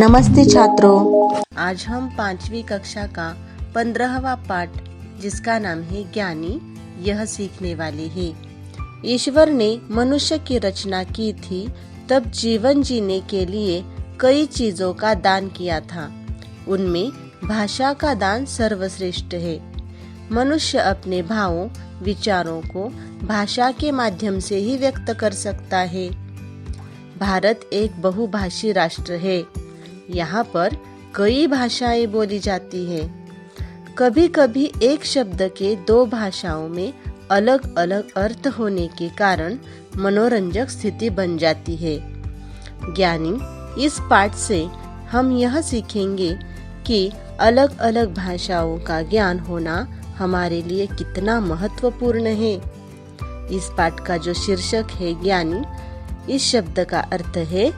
नमस्ते छात्रों, आज हम 5वीं कक्षा का 15वां पाठ जिसका नाम है ज्ञानी यह सीखने वाले हैं। ईश्वर ने मनुष्य की रचना की थी, तब जीवन जीने के लिए कई चीजों का दान किया था। उनमें भाषा का दान सर्वश्रेष्ठ है। मनुष्य अपने भावों, विचारों को भाषा के माध्यम से ही व्यक्त कर सकता है। भारत एक बहुभाषी राष्ट्र है। यहाँ पर कई भाषाएं बोली जाती हैं। कभी कभी एक शब्द के दो भाषाओं में अलग अलग अर्थ होने के कारण मनोरंजक स्थिति बन जाती है। ज्ञानी इस पाठ से हम यह सीखेंगे कि अलग अलग भाषाओं का ज्ञान होना हमारे लिए कितना महत्वपूर्ण है। इस पाठ का जो शीर्षक है ज्ञानी, इस शब्द का अर्थ है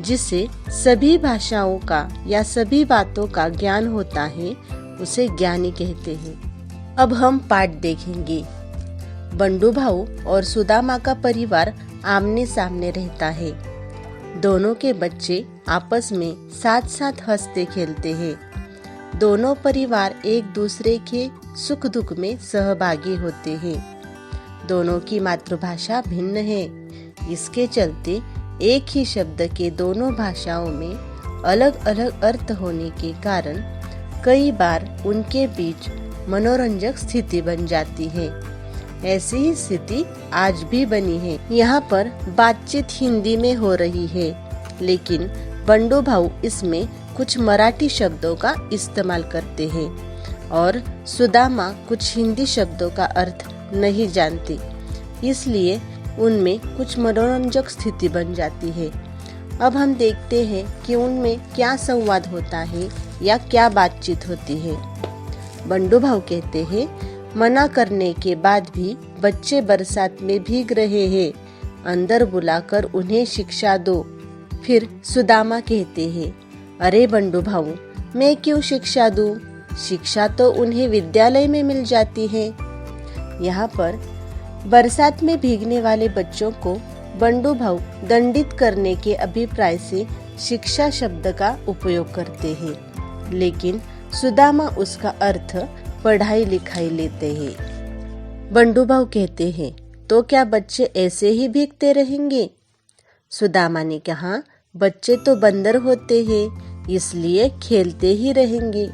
जिसे सभी भाषाओं का या सभी बातों का ज्ञान होता है, उसे ज्ञानी कहते हैं। अब हम पाठ देखेंगे। बंडू भाऊ और सुदामा का परिवार आमने सामने रहता है। दोनों के बच्चे आपस में साथ साथ हंसते खेलते हैं। दोनों परिवार एक दूसरे के सुख दुख में सहभागी होते हैं। दोनों की मातृभाषा भिन्न है। इसके चलते एक ही शब्द के दोनों भाषाओं में अलग अलग अर्थ होने के कारण कई बार उनके बीच मनोरंजक स्थिति बन जाती है। ऐसी ही स्थिति आज भी बनी है। यहाँ पर बातचीत हिंदी में हो रही है, लेकिन बंडू भाऊ इसमें कुछ मराठी शब्दों का इस्तेमाल करते हैं और सुदामा कुछ हिंदी शब्दों का अर्थ नहीं जानते। इसलिए उनमें कुछ मनोरंजक स्थिति बन जाती है। अब हम देखते हैं कि उनमें क्या संवाद होता है या क्या बातचीत होती है। बंडू भाऊ कहते हैं, मना करने के बाद भी बच्चे बरसात में भीग रहे हैं, अंदर बुलाकर उन्हें शिक्षा दो। फिर सुदामा कहते हैं, अरे बंडू भाऊ, मैं क्यों शिक्षा दूं? शिक्षा तो उन्हें विद्यालय में मिल जाती है। यहाँ पर बरसात में भीगने वाले बच्चों को बंडू भाऊ दंडित करने के अभिप्राय से शिक्षा शब्द का उपयोग करते हैं, लेकिन सुदामा उसका अर्थ पढ़ाई लिखाई लेते हैं। बंडू भाऊ कहते हैं, तो क्या बच्चे ऐसे ही भीगते रहेंगे? सुदामा ने कहा, बच्चे तो बंदर होते हैं, इसलिए खेलते ही रहेंगे।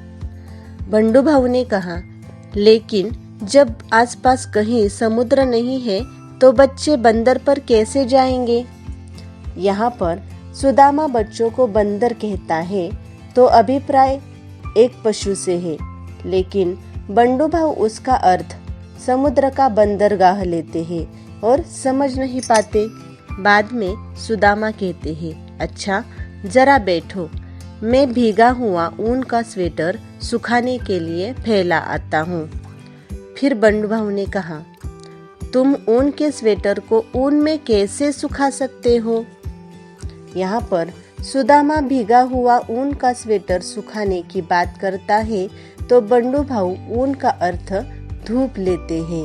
बंडू भाऊ ने कहा, लेकिन जब आसपास कहीं समुद्र नहीं है तो बच्चे बंदर पर कैसे जाएंगे? यहाँ पर सुदामा बच्चों को बंदर कहता है तो अभिप्राय एक पशु से है, लेकिन बंडू भाऊ उसका अर्थ समुद्र का बंदरगाह लेते हैं और समझ नहीं पाते। बाद में सुदामा कहते हैं, अच्छा जरा बैठो, मैं भीगा हुआ ऊन का स्वेटर सुखाने के लिए फैला आता हूँ। फिर बंडू भाऊ ने कहा, तुम ऊन के स्वेटर को ऊन में कैसे सुखा सकते हो? यहाँ पर सुदामा भीगा हुआ ऊन का स्वेटर सुखाने की बात करता है तो बंडू भाऊ ऊन का अर्थ धूप लेते हैं।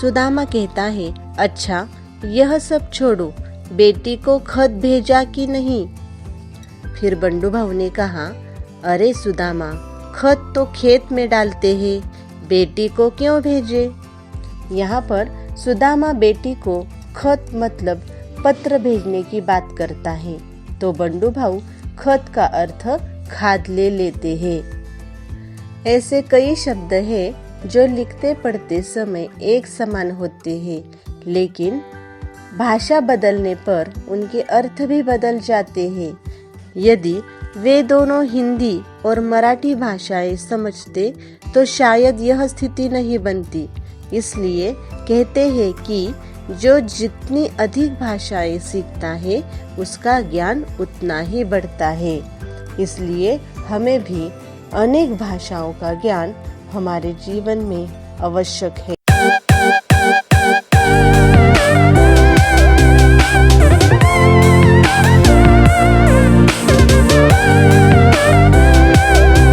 सुदामा कहता है, अच्छा यह सब छोड़ो, बेटी को खत भेजा कि नहीं? फिर बंडू भाऊ ने कहा, अरे सुदामा, खत तो खेत में डालते हैं, बेटी को क्यों भेजे? यहाँ पर सुदामा बेटी को खत मतलब पत्र भेजने की बात करता है तो बंडू भाऊ खत का अर्थ खाद ले लेते हैं। ऐसे कई शब्द हैं जो लिखते पढ़ते समय एक समान होते हैं, लेकिन भाषा बदलने पर उनके अर्थ भी बदल जाते हैं। यदि वे दोनों हिंदी और मराठी भाषाएं समझते तो शायद यह स्थिति नहीं बनती। इसलिए कहते हैं कि जो जितनी अधिक भाषाएं सीखता है उसका ज्ञान उतना ही बढ़ता है। इसलिए हमें भी अनेक भाषाओं का ज्ञान हमारे जीवन में आवश्यक है।